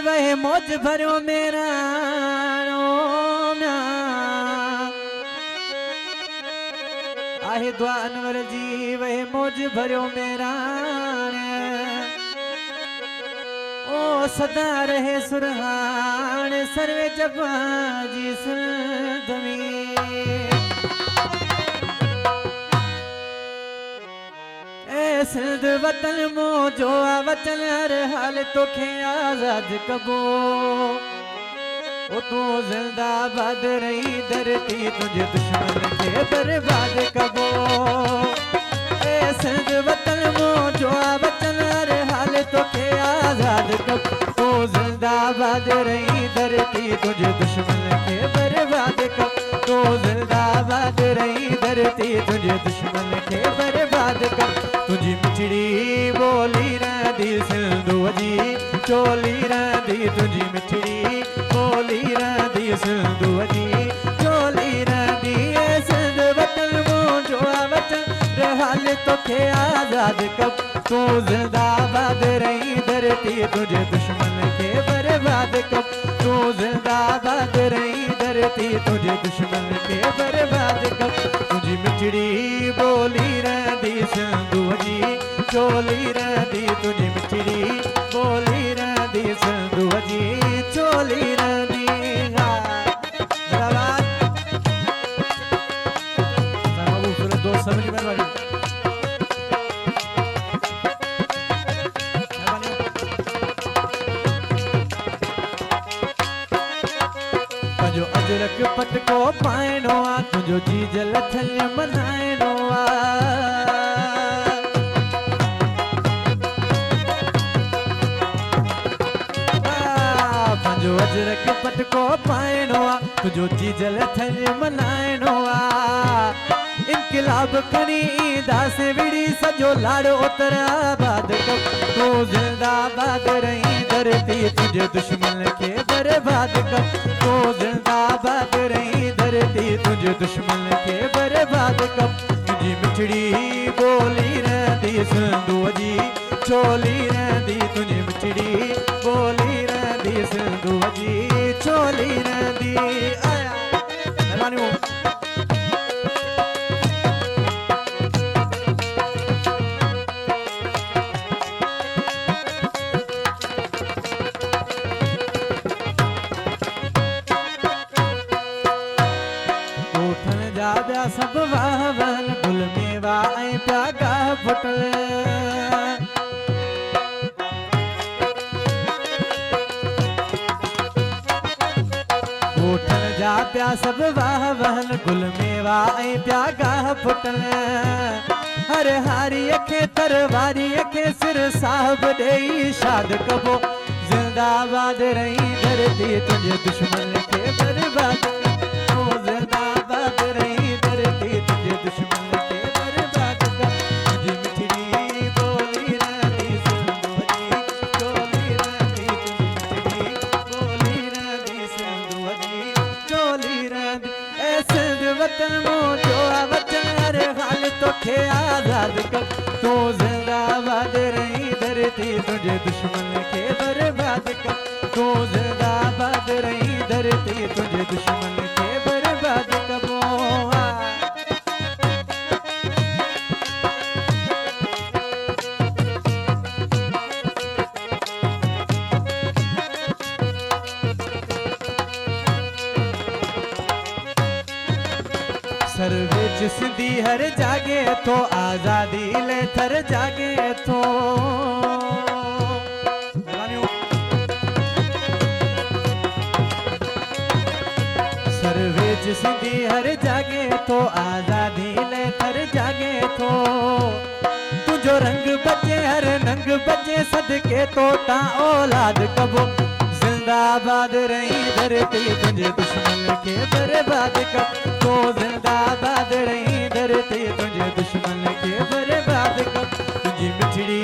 वह मौज भरो मेरा आहे दुआ अनवर जी वह मौज भरो मेरा ओ सदा रहे सुरहान सर्वे जगवा जी सुरधमी सिंध वतन मो जो वतन हर हाल तोखे आजाद कबो ओ तू जिंदाबाद रही धरती तुझे दुश्मन के बर्बाद कबो ए सिंध वतन मो जो वतन हर हाल तोखे आजाद कबो तू जिंदाबाद रही धरती तुझे दुश्मन के बर्बाद कबो तू जिंदाबाद रही धरती तुझे दुश्मन के बर्बाद कबो तुझी मिठड़ी बोली रही सिंधु जी चोली रही तुझी मिठड़ी बोली रही सिंधु जी चोली रही सिंध वतन मो जो वतन रहल तोखे आजाद कब तू जिंदाबाद रही धरती तुझे दुश्मन के बर्बाद कब तू जिंदाबाद रही धरती तुझे दुश्मन के बर्बाद कब तुझी मिठड़ी बोली रही सिंधु जी चोली रही तुझी मिठड़ी बोली रही सिंधु जी चोली रही दो समझ में वाली जो अजरक पटको पाइनो आ तुझो जी जल थल मनाइनो आ जो अजरक पटको पाइनो आ तुझो जी जल थल मनाइनो आ इनकलाब खणी दास विड़ी सजो लाड़ो उतराबाद कब तू जिंदाबाद रही धरती तुझे दुश्मन के बर्बाद कब तू जिंदाबाद रही धरती तुझे दुश्मन के बर्बाद कब तुझी मिठड़ी बोली रही सिंधु जी चोली रही तुझी मिठड़ी बोली रही सिंधु जी चोली रही आया मेहरबानी सब वाहवन गुल मेवा ऐं प्यागा फुटल उठन जा प्या सब वाहवन गुल मेवा ऐं प्यागा फुटल हर हारी अखे तरवारी अखे सिर साहब देई शाद कबो जिंदाबाद रही धरती तुझे दुश्मन के बर्बाद ओ जिंदाबाद रही धरती तुझे दुश्मन के बर्बाद कर तुझी मिठड़ी बोली रही सिंधु जी चोली रही तुझी मिठड़ी बोली रही सिंधु जी चोली रही ए सिंध वतन मो जो वतन हर हाल तोखे आजाद कर तू जिंदाबाद रही धरती तुझे दुश्मन के बर्बाद कर तू जिंदाबाद रही धरती तुझे दुश्मन के बर्बाद कबो सर्वे जिसदी हर जागे तो आजादी ले थर जागे तो सर्वे जिसदी हर जागे तो आजादी ले थर जागे तो तुझो रंग बचे हर नंग बचे सदके तो ता औलाद कबो जिंदाबाद रही धरती तुझे दुश्मन के बर्बाद कब तो जिंदाबाद रही धरती तुझे दुश्मन के बर्बाद कब तुझी मिठड़ी